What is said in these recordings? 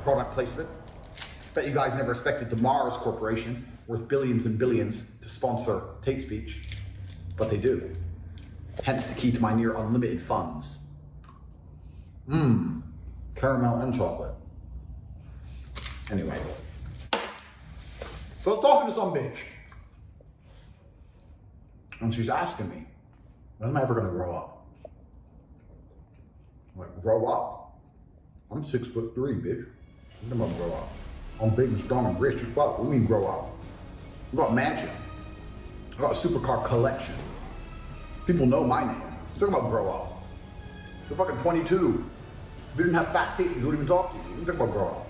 product placement. Bet you guys never expected the Mars Corporation, worth billions and billions, to sponsor Hate Speech, but they do. Hence the key to my near unlimited funds. Caramel and chocolate. Anyway. So I'm talking to some bitch. And she's asking me, when am I ever gonna grow up? I'm like, grow up? I'm 6'3", bitch. When am I gonna grow up? I'm big and strong and rich as fuck. What do you mean grow up? I got a mansion. I got a supercar collection. People know my name. I'm talking about grow up. You're fucking 22. If you didn't have fat titties, who would even talk to you? You talk about grow up.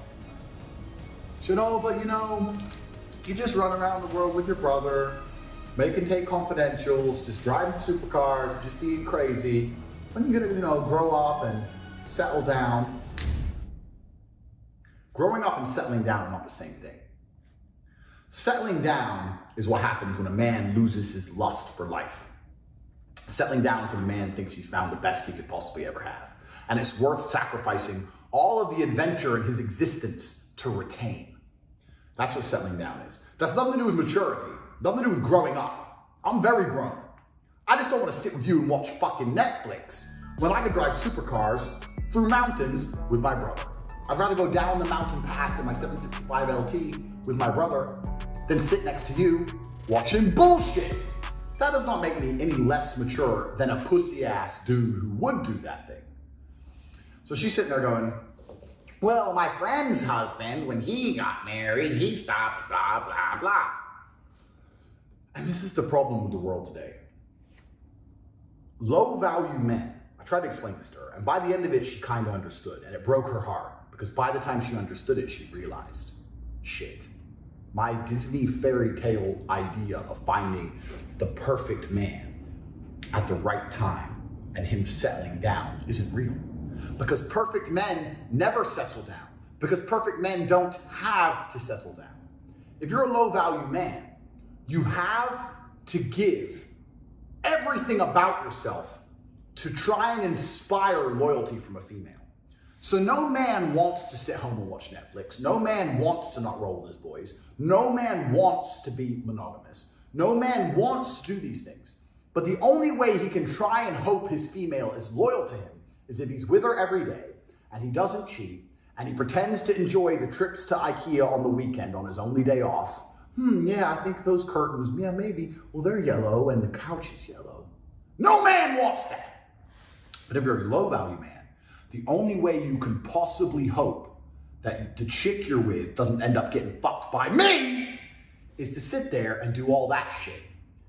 So, no, but you know, you just run around the world with your brother, making take confidentials, just driving supercars, just being crazy. When are you gonna, grow up and settle down? Growing up and settling down are not the same thing. Settling down is what happens when a man loses his lust for life. Settling down is when a man thinks he's found the best he could possibly ever have. And it's worth sacrificing all of the adventure in his existence to retain. That's what settling down is. That's nothing to do with maturity, nothing to do with growing up. I'm very grown. I just don't want to sit with you and watch fucking Netflix when I could drive supercars through mountains with my brother. I'd rather go down the mountain pass in my 765 LT with my brother than sit next to you watching bullshit. That does not make me any less mature than a pussy ass dude who would do that thing. So she's sitting there going, well, my friend's husband, when he got married, he stopped blah, blah, blah. And this is the problem with the world today. Low value men, I tried to explain this to her, and by the end of it, she kind of understood, and it broke her heart. Because by the time she understood it, she realized, shit, my Disney fairy tale idea of finding the perfect man at the right time and him settling down isn't real. Because perfect men never settle down. Because perfect men don't have to settle down. If you're a low value man, you have to give everything about yourself to try and inspire loyalty from a female. So no man wants to sit home and watch Netflix. No man wants to not roll with his boys. No man wants to be monogamous. No man wants to do these things. But the only way he can try and hope his female is loyal to him is if he's with her every day and he doesn't cheat and he pretends to enjoy the trips to IKEA on the weekend on his only day off. Yeah, I think those curtains, yeah, maybe. Well, they're yellow and the couch is yellow. No man wants that. But if you're a low value man, the only way you can possibly hope that the chick you're with doesn't end up getting fucked by me is to sit there and do all that shit.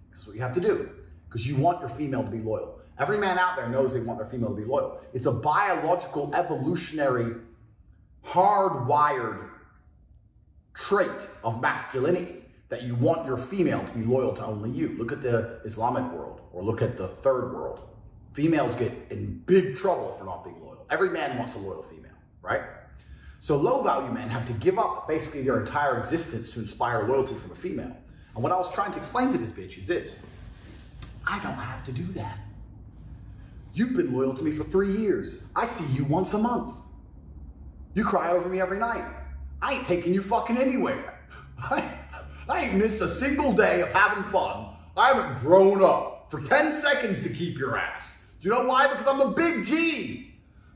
That's what you have to do, because you want your female to be loyal. Every man out there knows they want their female to be loyal. It's a biological, evolutionary, hardwired trait of masculinity that you want your female to be loyal to only you. Look at the Islamic world, or look at the third world. Females get in big trouble for not being loyal. Every man wants a loyal female, right? So low value men have to give up basically their entire existence to inspire loyalty from a female. And what I was trying to explain to this bitch is this: I don't have to do that. You've been loyal to me for 3 years. I see you once a month. You cry over me every night. I ain't taking you fucking anywhere. I ain't missed a single day of having fun. I haven't grown up for 10 seconds to keep your ass. Do you know why? Because I'm a big G.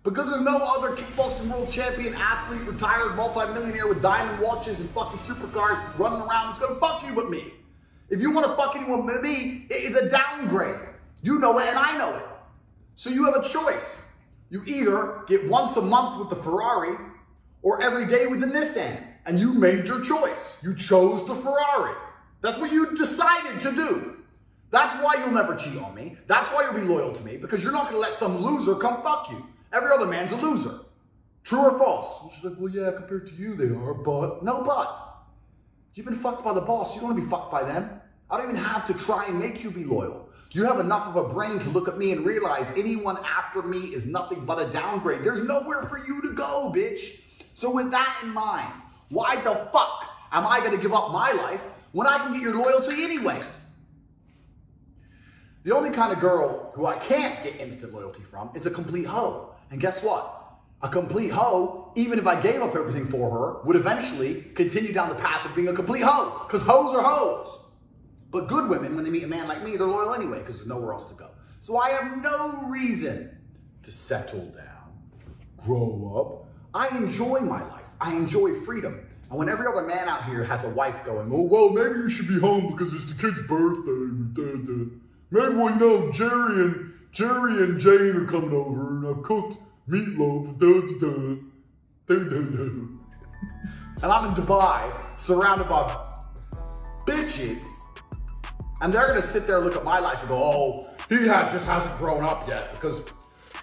Because there's no other kickboxing world champion, athlete, retired, multi-millionaire with diamond watches and fucking supercars running around who's gonna fuck you but me. If you wanna fuck anyone but me, it is a downgrade. You know it and I know it. So you have a choice. You either get once a month with the Ferrari or every day with the Nissan. And you made your choice. You chose the Ferrari. That's what you decided to do. That's why you'll never cheat on me. That's why you'll be loyal to me, because you're not gonna let some loser come fuck you. Every other man's a loser. True or false? She's like, well, yeah, compared to you, they are, but. No, but. You've been fucked by the boss. You don't want to be fucked by them. I don't even have to try and make you be loyal. You have enough of a brain to look at me and realize anyone after me is nothing but a downgrade. There's nowhere for you to go, bitch. So with that in mind, why the fuck am I going to give up my life when I can get your loyalty anyway? The only kind of girl who I can't get instant loyalty from is a complete hoe. And guess what? A complete hoe, even if I gave up everything for her, would eventually continue down the path of being a complete hoe, because hoes are hoes. But good women, when they meet a man like me, they're loyal anyway, because there's nowhere else to go. So I have no reason to settle down, grow up. I enjoy my life. I enjoy freedom. And when every other man out here has a wife going, oh, well, maybe you should be home because it's the kid's birthday. Maybe, well, you know, Jerry and Jane are coming over and I've cooked meatloaf. And I'm in Dubai, surrounded by bitches. And they're going to sit there and look at my life and go, oh, he just hasn't grown up yet because,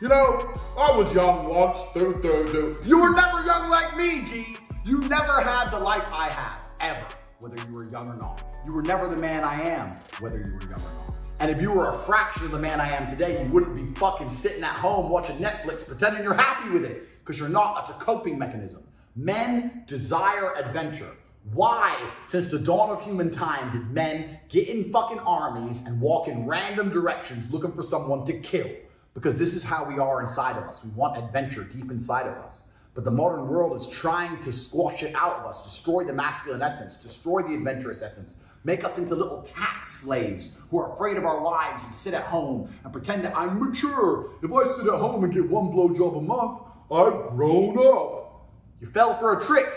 you know, I was young once. You were never young like me, G. You never had the life I had, ever, whether you were young or not. You were never the man I am, whether you were young or not. And if you were a fraction of the man I am today, you wouldn't be fucking sitting at home watching Netflix pretending you're happy with it, because you're not. That's a coping mechanism. Men desire adventure. Why, since the dawn of human time, did men get in fucking armies and walk in random directions looking for someone to kill? Because this is how we are inside of us. We want adventure deep inside of us. But the modern world is trying to squash it out of us, destroy the masculine essence, destroy the adventurous essence, make us into little tax slaves who are afraid of our wives and sit at home and pretend that I'm mature. If I sit at home and get one blowjob a month, I've grown up. You fell for a trick.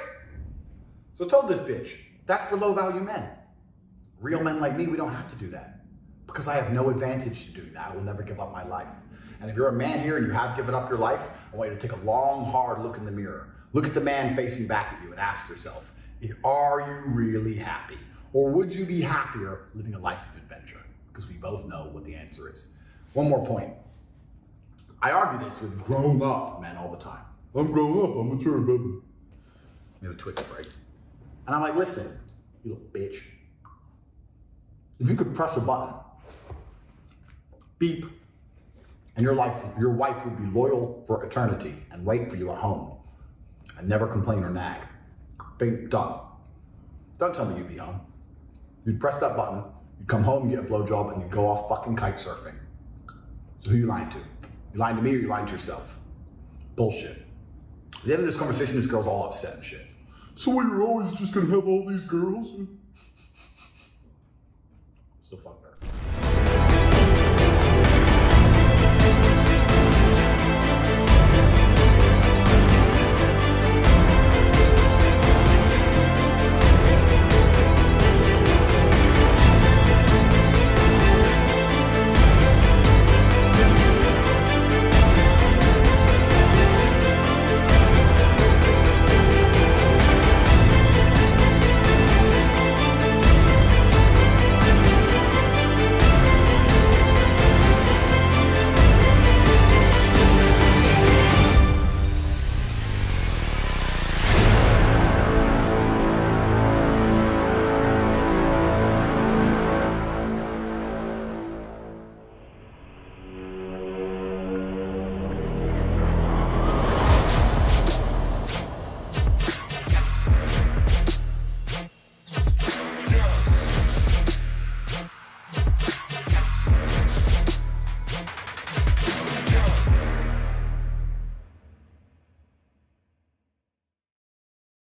So I told this bitch, that's for low value men. Real men like me, we don't have to do that. Because I have no advantage to doing that. I will never give up my life. And if you're a man here and you have given up your life, I want you to take a long, hard look in the mirror. Look at the man facing back at you and ask yourself, are you really happy? Or would you be happier living a life of adventure? Because we both know what the answer is. One more point. I argue this with grown up men all the time. I'm grown up, I'm mature, baby. We have a Twitch break. And I'm like, listen, you little bitch. If you could press a button, beep, and your wife would be loyal for eternity and wait for you at home and never complain or nag. Bing, done. Don't tell me you'd be home. You'd press that button, you'd come home, get a blowjob, and you'd go off fucking kite surfing. So who you lying to? You lying to me or you lying to yourself? Bullshit. At the end of this conversation, this girl's all upset and shit. So you're always just gonna have all these girls? So fuck.